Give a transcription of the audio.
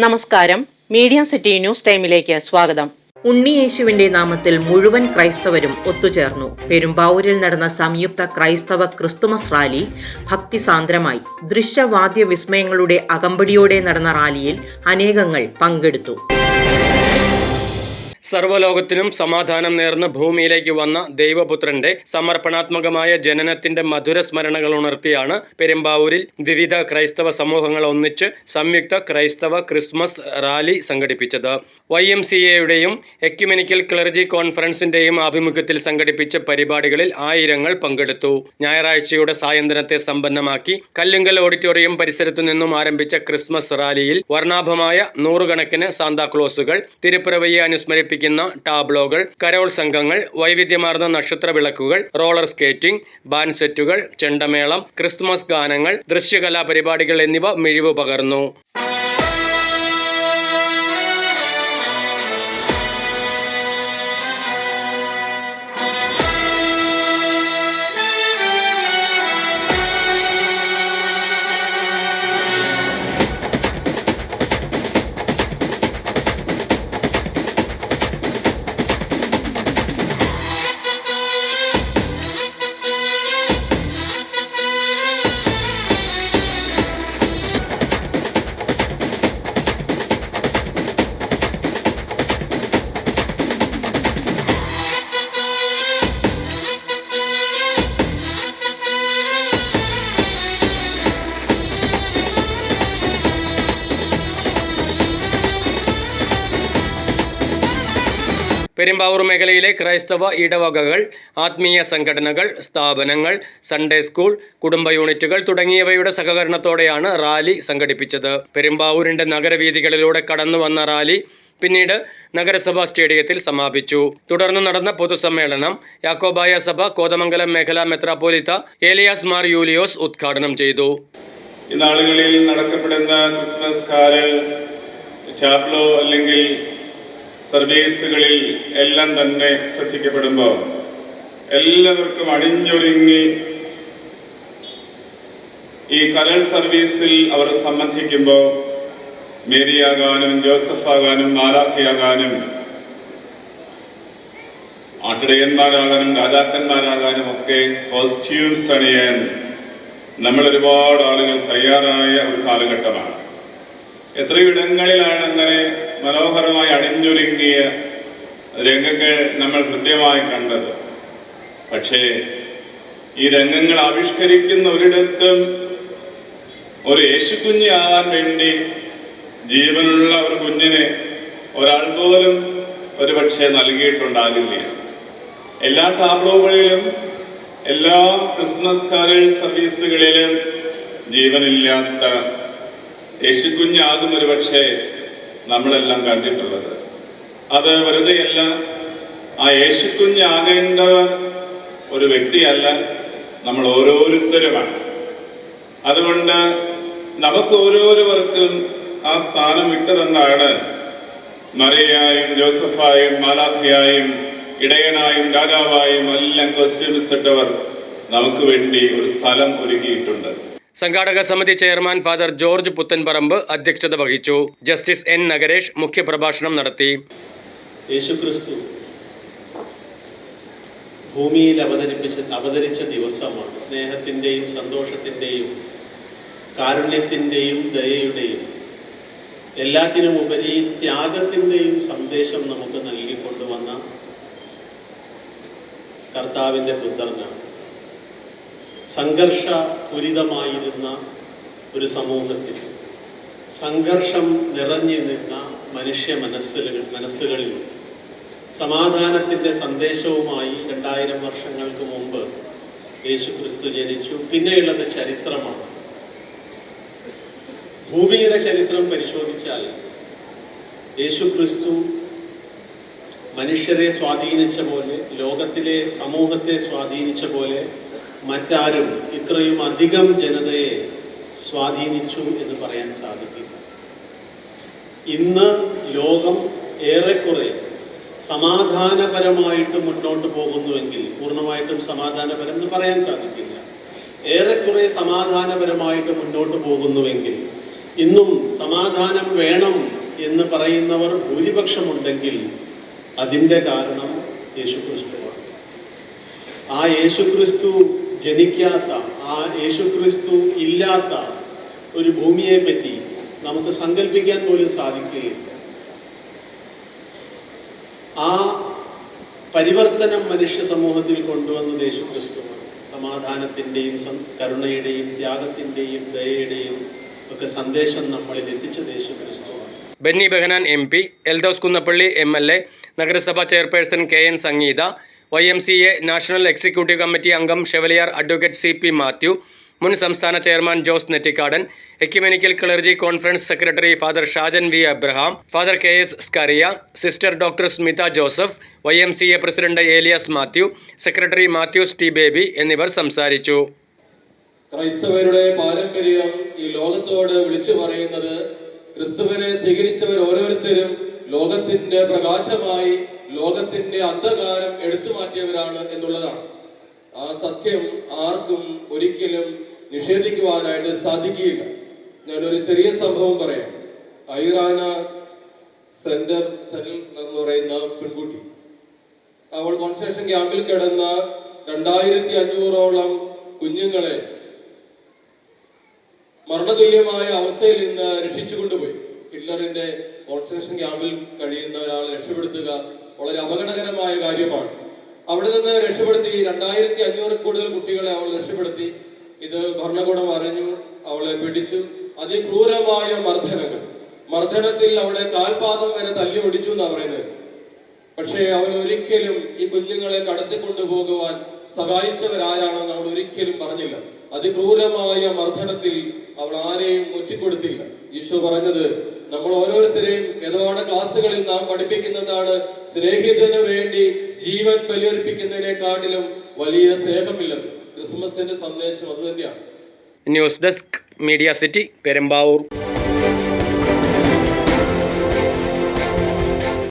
നമസ്കാരം, media city news ടൈമിലേക്ക് സ്വാഗതം. ഉണ്ണിയേശുവിന്റെ നാമത്തിൽ മുഴുവൻ ക്രൈസ്തവരും ഒത്തുചേർന്നു. പെരുമ്പാവൂരിൽ നടന്ന സംയുക്ത ക്രൈസ്തവ ക്രിസ്തുമസ് റാലി ഭക്തിസാന്ദ്രമായി. ദൃശ്യവാദ്യ വിസ്മയങ്ങളുടെ അകമ്പടിയോടെ നടന്ന റാലിയിൽ അനേകങ്ങൾ പങ്കെടുത്തു. സർവ്വലോകത്തിനും സമാധാനം നേർന്ന് ഭൂമിയിലേക്ക് വന്ന ദൈവപുത്രന്റെ സമർപ്പണാത്മകമായ ജനനത്തിന്റെ മധുര സ്മരണകൾ ഉണർത്തിയാണ് പെരുമ്പാവൂരിൽ വിവിധ ക്രൈസ്തവ സമൂഹങ്ങൾ ഒന്നിച്ച് സംയുക്ത ക്രൈസ്തവ ക്രിസ്മസ് റാലി സംഘടിപ്പിച്ചത്. YMCAയുടെയും എക്യുമെനിക്കൽ ക്ലർജി കോൺഫറൻസിന്റെയും ആഭിമുഖ്യത്തിൽ സംഘടിപ്പിച്ച പരിപാടികളിൽ ആയിരങ്ങൾ പങ്കെടുത്തു. ഞായറാഴ്ചയുടെ സായന്തനത്തെ സമ്പന്നമാക്കി കല്ലുങ്കൽ ഓഡിറ്റോറിയം പരിസരത്തു നിന്നും ആരംഭിച്ച ക്രിസ്മസ് റാലിയിൽ വർണ്ണാഭമായ നൂറുകണക്കിന് സാന്താക്ലോസുകൾ, തിരുപ്പിറവിയെ അനുസ്മരിപ്പിക്കുന്ന ടാബ്ലോകൾ, കരോൾ സംഘങ്ങൾ, വൈവിധ്യമാർന്ന നക്ഷത്ര വിളക്കുകൾ, റോളർ സ്കേറ്റിംഗ്, ബാൻഡ് സെറ്റുകൾ, ചെണ്ടമേളം, ക്രിസ്തുമസ് ഗാനങ്ങൾ, ദൃശ്യകലാ പരിപാടികൾ എന്നിവ മിഴിവ് പകർന്നു. പെരുമ്പാവൂർ മേഖലയിലെ ക്രൈസ്തവ ഇടവകകൾ, ആത്മീയ സംഘടനകൾ, സ്ഥാപനങ്ങൾ, സൺഡേ സ്കൂൾ, കുടുംബ യൂണിറ്റുകൾ തുടങ്ങിയവയുടെ സഹകരണത്തോടെയാണ് റാലി സംഘടിപ്പിച്ചത്. പെരുമ്പാവൂരിന്റെ നഗരവീഥികളിലൂടെ കടന്നു വന്ന റാലി പിന്നീട് നഗരസഭാ സ്റ്റേഡിയത്തിൽ സമാപിച്ചു. തുടർന്ന് നടന്ന പൊതുസമ്മേളനം യാക്കോബായ സഭ കോതമംഗലം മേഖലാ മെത്രാപ്പോലിത്ത ഏലിയാസ് മാർ യൂലിയോസ് ഉദ്ഘാടനം ചെയ്തു. ഈ നാളുകളിൽ നടക്കപ്പെടുന്ന ക്രിസ്മസ് കാരൽ, ടാബ്ലോ അല്ലെങ്കിൽ സർവീസുകളിൽ എല്ലാം തന്നെ ശ്രദ്ധിക്കപ്പെടുമ്പോൾ എല്ലാവർക്കും അണിഞ്ഞൊരുങ്ങി ഈ കരൾ സർവീസിൽ അവർ സംബന്ധിക്കുമ്പോൾ മേരിയാകാനും ജോസഫാകാനും മാലാഖയാകാനും ആട്ടിടയന്മാരാകാനും രാജാക്കന്മാരാകാനും ഒക്കെ കോസ്റ്റ്യൂംസ് അണിയാൻ നമ്മൾ ഒരുപാട് ആളുകൾ തയ്യാറായ ഒരു കാലഘട്ടമാണ്. എത്രയോ ഇടങ്ങളിലാണ് അങ്ങനെ മനോഹരമായി അണിഞ്ഞൊരുങ്ങിയ രംഗങ്ങൾ നമ്മൾ ഹൃദ്യമായി കണ്ടത്. പക്ഷേ ഈ രംഗങ്ങൾ ആവിഷ്കരിക്കുന്ന ഒരിടത്തും ഒരു യേശുക്കുഞ്ഞാകാൻ വേണ്ടി ജീവനുള്ള ഒരു കുഞ്ഞിനെ ഒരാൾ പോലും ഒരുപക്ഷെ നൽകിയിട്ടുണ്ടാകില്ല. എല്ലാ ടാബ്ലോകളിലും എല്ലാ ക്രിസ്മസ് കാരൽ സർവീസുകളിലും ജീവനില്ലാത്ത യേശുക്കുഞ്ഞാകും ഒരുപക്ഷെ നമ്മളെല്ലാം കണ്ടിട്ടുള്ളത്. അത് വെറുതെയല്ല, ആ യേശുക്കുഞ്ഞാകേണ്ടവർ ഒരു വ്യക്തിയല്ല, നമ്മൾ ഓരോരുത്തരുമാണ്. അതുകൊണ്ട് നമുക്ക് ഓരോരുവർക്കും ആ സ്ഥാനം വിട്ടതെന്നാണ് മറിയായും ജോസഫായും മാലാഖയായും ഇടയനായും രാജാവായും എല്ലാം കോസ്റ്റ്യൂംസ് ഇട്ടവർ നമുക്ക് വേണ്ടി ഒരു സ്ഥലം ഒരുക്കിയിട്ടുണ്ട്. സംഘാടക സമിതി ചെയർമാൻ ഫാദർ ജോർജ് പുത്തൻപറമ്പ് അധ്യക്ഷത വഹിച്ചു. ജസ്റ്റിസ് N നഗരേഷ് മുഖ്യപ്രഭാഷണം നടത്തി. യേശുക്രിസ്തു ഭൂമിയിൽ അവതരിച്ച ദിവസമാണ്. സ്നേഹത്തിൻ്റെയും സന്തോഷത്തിൻ്റെയും കാരുണ്യത്തിൻ്റെയും ദയയുടെയും എല്ലാത്തിനുമുപരി ത്യാഗത്തിൻ്റെയും സന്ദേശം നമുക്ക് നൽകിക്കൊണ്ടുവന്ന കർത്താവിൻ്റെ പുത്രനാണ്. സംഘർഷപൂരിതമായിരുന്ന ഒരു സമൂഹത്തിൽ സംഘർഷം നിറഞ്ഞു നിന്ന മനുഷ്യ മനസ്സുകളിൽ സമാധാനത്തിൻ്റെ സന്ദേശവുമായി 2000 വർഷങ്ങൾക്ക് മുമ്പ് യേശുക്രിസ്തു ജനിച്ചു. പിന്നെയുള്ളത് ചരിത്രമാണ്. ഭൂമിയുടെ ചരിത്രം പരിശോധിച്ചാൽ യേശുക്രിസ്തു മനുഷ്യരെ സ്വാധീനിച്ച പോലെ, ലോകത്തിലെ സമൂഹത്തെ സ്വാധീനിച്ച പോലെ മറ്റാരും ഇത്രയും അധികം ജനതയെ സ്വാധീനിച്ചു എന്ന് പറയാൻ സാധിക്കില്ല. ഇന്ന് ലോകം ഏറെക്കുറെ സമാധാനപരമായിട്ട് മുന്നോട്ട് പോകുന്നുവെങ്കിൽ, പൂർണ്ണമായിട്ടും സമാധാനപരം എന്ന് പറയാൻ സാധിക്കില്ല, ഏറെക്കുറെ സമാധാനപരമായിട്ട് മുന്നോട്ട് പോകുന്നുവെങ്കിൽ ഇന്നും സമാധാനം വേണം എന്ന് പറയുന്നവർ ഭൂരിപക്ഷമുണ്ടെങ്കിൽ അതിൻ്റെ കാരണം യേശുക്രിസ്തുവാണ്. ആ യേശുക്രിസ്തു ജനിക്കാത്ത, ആ യേശുക്രിസ്തു ഇല്ലാത്ത ഒരു ഭൂമിയെ പറ്റി നമുക്ക് സങ്കല്പിക്കാൻ പോലും സാധിക്കുകയില്ല. ആ പരിവർത്തനം മനുഷ്യ സമൂഹത്തിൽ കൊണ്ടുവന്നത് യേശുക്രിസ്തുവാണ്. സമാധാനത്തിൻ്റെയും കരുണയുടെയും ത്യാഗത്തിൻ്റെയും ദയയുടെയും ഒക്കെ സന്ദേശം നമ്മളിൽ എത്തിച്ചത് യേശുക്രിസ്തുവാണ്. ബെന്നി ബെഹനാൻ MP, എൽദോസ് കുന്നപ്പള്ളി MLA, നഗരസഭാ chairperson KN Sangeetha, YMCA national executive committee അംഗം ഷെവലിയാർ അഡ്വക്കേറ്റ് CP മാത്യു, മുൻ സംസ്ഥാന chairman Jose Nettikkadan, ecumenical clergy conference secretary father Shajan V. Abraham, father KS Scaria, sister doctor Smitha Joseph, YMCA president Elias Mathew, secretary Mathews T. Baby എന്നിവർ സംസാരിച്ചു. ക്രൈസ്തവരുടെ പാരമ്പര്യം ഈ ലോകത്തോട് വിളിച്ചു പറയുന്നത് ക്രിസ്തുവിനെ സ്വീകരിച്ചവർ ഓരോരുത്തരും ലോകത്തിന്റെ പ്രകാശമായി ലോകത്തിന്റെ അന്ധകാരം എടുത്തു മാറ്റിയവരാണ് എന്നുള്ളതാണ്. ആ സത്യം ആർക്കും ഒരിക്കലും നിഷേധിക്കുവാനായിട്ട് സാധിക്കുകയില്ല. ഞാനൊരു ചെറിയ സംഭവം പറയാം. ഐറാന സെന്റർ എന്ന് പറയുന്ന പെൺകുട്ടി, അവൾ കോൺസെൻട്രേഷൻ ക്യാമ്പിൽ കിടന്ന 2500ഓളം കുഞ്ഞുങ്ങളെ മരണതുല്യമായ അവസ്ഥയിൽ നിന്ന് രക്ഷിച്ചു കൊണ്ടുപോയി. ഹിറ്റ്ലറിന്റെ കോൺസെൻട്രേഷൻ ക്യാമ്പിൽ കഴിയുന്ന ഒരാളെ രക്ഷപ്പെടുത്തുക വളരെ അപകടകരമായ കാര്യമാണ്. അവിടെ നിന്ന് രക്ഷപ്പെടുത്തി 2500 കൂടുതൽ കുട്ടികളെ അവൾ രക്ഷപ്പെടുത്തി. ഇത് ഭരണകൂടം അറിഞ്ഞു, അവളെ പിടിച്ചു. അതിക്രൂരമായ മർദ്ദനത്തിൽ അവിടെ കാൽപാദം വരെ തല്ലി ഒടിച്ചു എന്നാണ് പറയുന്നത്. പക്ഷേ അവൾ ഒരിക്കലും ഈ കുഞ്ഞുങ്ങളെ കടത്തിക്കൊണ്ടുപോകുവാൻ സഹായിച്ചവരാരാണെന്ന് അവൾ ഒരിക്കലും പറഞ്ഞില്ല. അതിക്രൂരമായ മർദ്ദനത്തിൽ അവൾ ആരെയും ഒറ്റിക്കൊടുത്തില്ല. ഈശോ പറഞ്ഞത് നമ്മൾ ഓരോരുത്തരെയും ഏതാണ് ക്ലാസ്സുകളിൽ നാം പഠിപ്പിക്കുന്നതാണ്, സ്നേഹിതന് വേണ്ടി ജീവൻ ബലിയർപ്പിക്കുന്നതിനെക്കാട്ടിലും വലിയ സ്നേഹമില്ലെന്ന്. ക്രിസ്മസിന്റെ സന്ദേശം അത് തന്നെയാണ്. News desk media city, Perumbavoor.